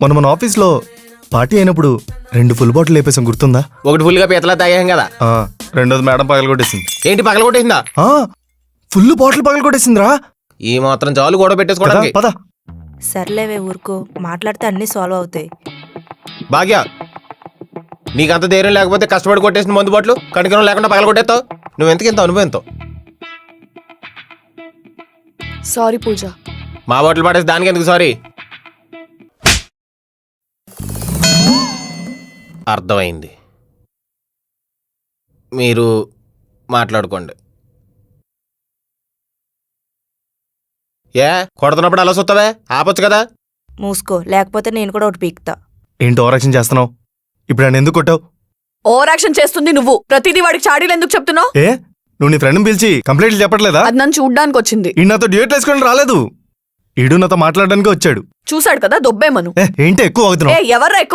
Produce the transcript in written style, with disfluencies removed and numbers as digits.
మన ఆఫీస్లో పార్టీ అయినప్పుడు 2 ఫుల్ బాటిల్ లేపేసాం, గుర్తుందా? ఒకటి ఫుల్గా పీతలా తాగాం కదా. రెండోది మేడం పగలగొట్టేసింది. ఏంటి పగలగొట్టేసిందా? Full bottle పగలగొట్టేసిందిరా. ఈ మాత్రం చాలు గొడవ పెట్టేసుకోవడానికి. పద. సర్లేవే ఊరుకో, మాట్లాడితే అన్నీ సాల్వ్ అవుతాయి. భాగ్య, నీకంత ధైర్యం లేకపోతే కష్టపడి కొట్టేసిన మందు బాట్లు కనికరం లేకుండా పగలగొట్టేస్తావు. నువ్వు ఎంతకింత అనుభవంతో సారీ పూజ. మా బాటిల్ పడేసి దానికి ఎందుకు సారీ? అర్థమైంది, మీరు మాట్లాడుకోండి. ఏ కొడుతున్నప్పుడు అలా చూస్తావే, ఆపొచ్చు కదా. మూసుకో, లేకపోతే నేను కూడా ఒకటి పీక్తా. ఏంటి ఓవరాక్షన్ చేస్తున్నావు? ఇప్పుడు నన్ను ఎందుకు కొట్టావు? ఓవర్ యాక్షన్ చేస్తుంది నువ్వు. ప్రతిదీ వాడికి చాడీలు ఎందుకు చెప్తున్నావు? నువ్వు నీ ఫ్రెండ్ని పిలిచి కంప్లైంట్లు చెప్పట్లేదా? అది నన్ను చూడ్డానికి వచ్చింది. ఈ నాతో డ్యూట్ వేసుకొని రాలేదు, ఈడు నాతో మాట్లాడడానికి వచ్చాడు. చూశాడు కదా దొబ్బేమను. ఏంటి ఎక్కువ అవుతున్నావు? ఎవరు ఎక్కువ